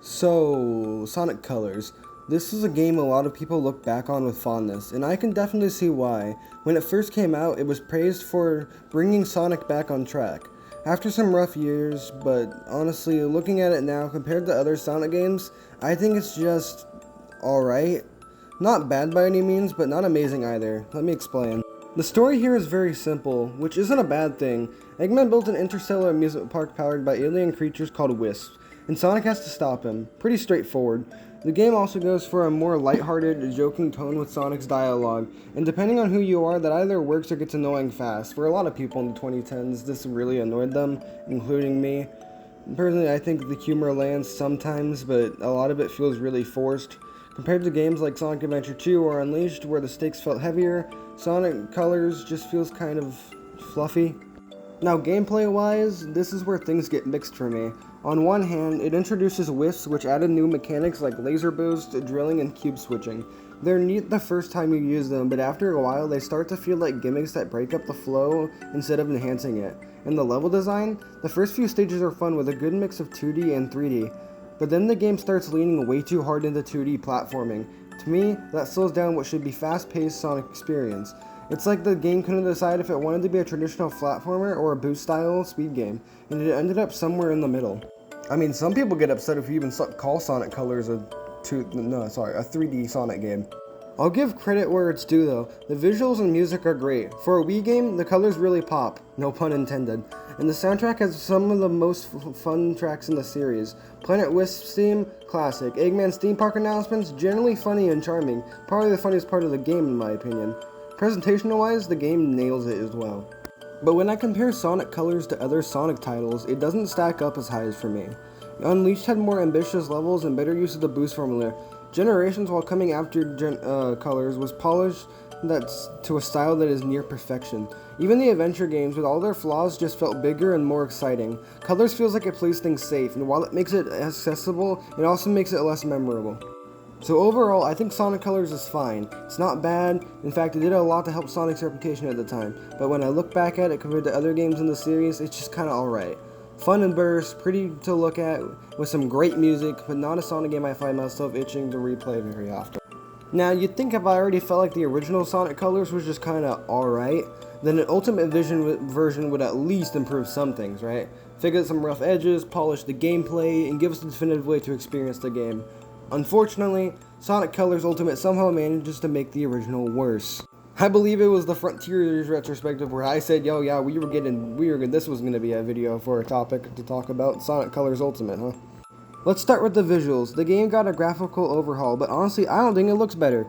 So, Sonic Colors. This is a game a lot of people look back on with fondness, and I can definitely see why. When it first came out, it was praised for bringing Sonic back on track. After some rough years, but honestly, looking at it now compared to other Sonic games, I think it's just alright. Not bad by any means, but not amazing either. Let me explain. The story here is very simple, which isn't a bad thing. Eggman built an interstellar amusement park powered by alien creatures called Wisps, and Sonic has to stop him. Pretty straightforward. The game also goes for a more lighthearted, joking tone with Sonic's dialogue, and depending on who you are, that either works or gets annoying fast. For a lot of people in the 2010s, this really annoyed them, including me. Personally, I think the humor lands sometimes, but a lot of it feels really forced. Compared to games like Sonic Adventure 2 or Unleashed, where the stakes felt heavier, Sonic Colors just feels kind of fluffy. Now, gameplay-wise, this is where things get mixed for me. On one hand, it introduces Wisps, which added new mechanics like laser boost, drilling, and cube switching. They're neat the first time you use them, but after a while, they start to feel like gimmicks that break up the flow instead of enhancing it. In the level design, the first few stages are fun with a good mix of 2D and 3D, but then the game starts leaning way too hard into 2D platforming. To me, that slows down what should be fast-paced Sonic experience. It's like the game couldn't decide if it wanted to be a traditional platformer or a boost-style speed game, and it ended up somewhere in the middle. I mean, some people get upset if you even call Sonic Colors a 3D Sonic game. I'll give credit where it's due though. The visuals and music are great. For a Wii game, the colors really pop, no pun intended. And the soundtrack has some of the most fun tracks in the series. Planet Wisp's theme, classic. Eggman's theme park announcements, generally funny and charming. Probably the funniest part of the game in my opinion. Presentation-wise, the game nails it as well. But when I compare Sonic Colors to other Sonic titles, it doesn't stack up as high as for me. Unleashed had more ambitious levels and better use of the boost formula. Generations, while coming after Colors, was polished to a style that is near perfection. Even the adventure games, with all their flaws, just felt bigger and more exciting. Colors feels like it plays things safe, and while it makes it accessible, it also makes it less memorable. So overall, I think Sonic Colors is fine. It's not bad. In fact, it did a lot to help Sonic's reputation at the time. But when I look back at it compared to other games in the series, it's just kinda alright. Fun and burst, pretty to look at, with some great music, but not a Sonic game I find myself itching to replay very often. Now, you'd think if I already felt like the original Sonic Colors was just kinda alright, then an Ultimate version would at least improve some things, right? Fix out some rough edges, polish the gameplay, and give us a definitive way to experience the game. Unfortunately, Sonic Colors Ultimate somehow manages to make the original worse. I believe it was the Frontiers retrospective where I said, yo, yeah, this was gonna be a video for a topic to talk about, Sonic Colors Ultimate, huh? Let's start with the visuals. The game got a graphical overhaul, but honestly, I don't think it looks better.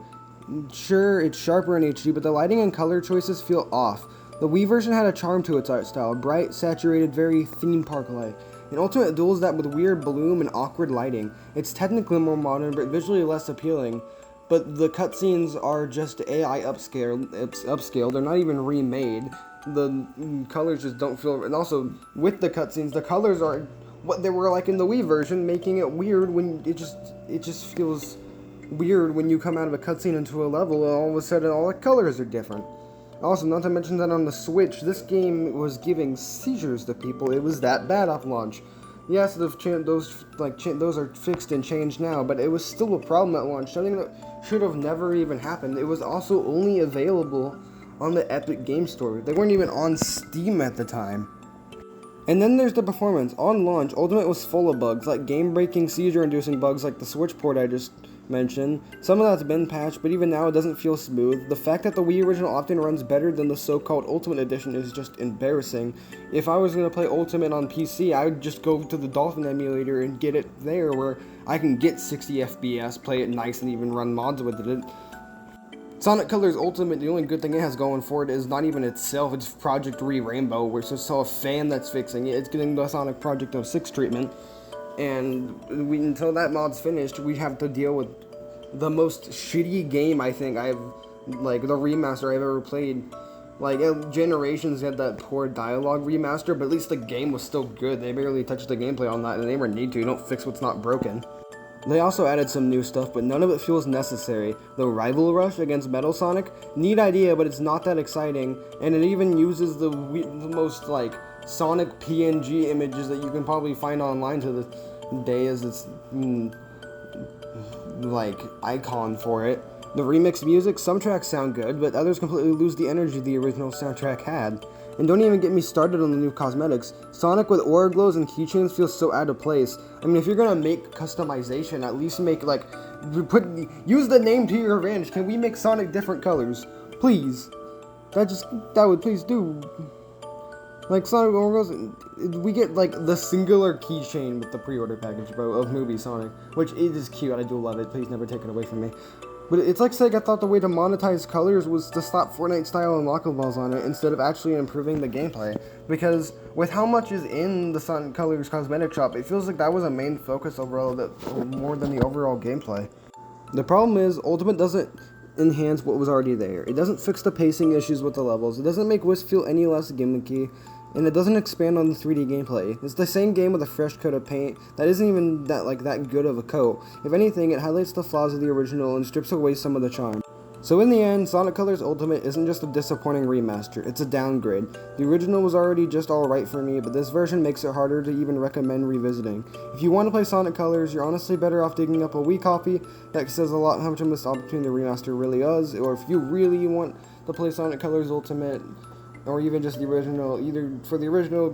Sure, it's sharper in HD, but the lighting and color choices feel off. The Wii version had a charm to its art style, bright, saturated, very theme park-like. And Ultimate duels that with weird bloom and awkward lighting. It's technically more modern, but visually less appealing. But the cutscenes are just AI upscale. They're not even remade. The colors just don't feel. And also, with the cutscenes, the colors are what they were like in the Wii version, making it weird when it just feels weird when you come out of a cutscene into a level, and all of a sudden all the colors are different. Also, not to mention that on the Switch, this game was giving seizures to people. It was that bad off launch. Yes, those are fixed and changed now, but it was still a problem at launch. Something that should have never even happened. It was also only available on the Epic Game Store. They weren't even on Steam at the time. And then there's the performance. On launch, Ultimate was full of bugs, like game-breaking, seizure-inducing bugs like the Switch port I just mentioned. Some of that's been patched, but even now it doesn't feel smooth. The fact that the Wii original often runs better than the so-called Ultimate Edition is just embarrassing. If I was going to play Ultimate on PC, I would just go to the Dolphin emulator and get it there, where I can get 60 FPS, play it nice, and even run mods with it. Sonic Colors Ultimate, the only good thing it has going for it is not even itself, it's Project Re-Rainbow, which is just a fan that's fixing it. It's getting the Sonic Project 06 treatment. And until that mod's finished, we have to deal with the most shitty game I think the remaster I've ever played. Like, Generations had that poor dialogue remaster, but at least the game was still good. They barely touched the gameplay on that, and they never need to. You don't fix what's not broken. They also added some new stuff, but none of it feels necessary. The Rival Rush against Metal Sonic, neat idea, but it's not that exciting, and it even uses the most, Sonic PNG images that you can probably find online Day is its like icon for it. The remixed music, some tracks sound good, but others completely lose the energy the original soundtrack had. And don't even get me started on the new cosmetics. Sonic with aura glows and keychains feels so out of place. I mean, if you're gonna make customization, at least make like, use the name to your advantage. Can we make Sonic different colors? Please. That would please do. Like Sonic Oracles, we get like the singular keychain with the pre-order package, bro, of movie Sonic, which it is cute. I do love it. Please never take it away from me. But it's like Sega thought the way to monetize colors was to slap Fortnite-style unlockables on it instead of actually improving the gameplay. Because with how much is in the Sonic Colors cosmetic shop, it feels like that was a main focus overall, more than the overall gameplay. The problem is, Ultimate doesn't enhance what was already there. It doesn't fix the pacing issues with the levels. It doesn't make Wisp feel any less gimmicky. And it doesn't expand on the 3D gameplay. It's the same game with a fresh coat of paint that isn't even that good of a coat. If anything, it highlights the flaws of the original and strips away some of the charm. So in the end, Sonic Colors Ultimate isn't just a disappointing remaster, it's a downgrade. The original was already just alright for me, but this version makes it harder to even recommend revisiting. If you want to play Sonic Colors, you're honestly better off digging up a Wii copy. That says a lot how much a missed opportunity the remaster really is, or if you really want to play Sonic Colors Ultimate, or even just the original, either for the original,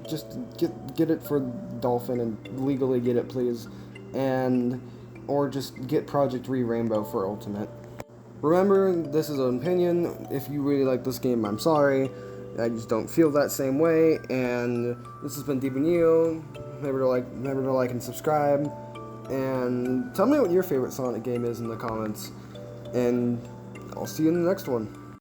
just get it for Dolphin and legally get it, please, or just get Project Rainbow for Ultimate. Remember, this is an opinion. If you really like this game, I'm sorry. I just don't feel that same way. And this has been Neo. Remember to like and subscribe. And tell me what your favorite Sonic game is in the comments. And I'll see you in the next one.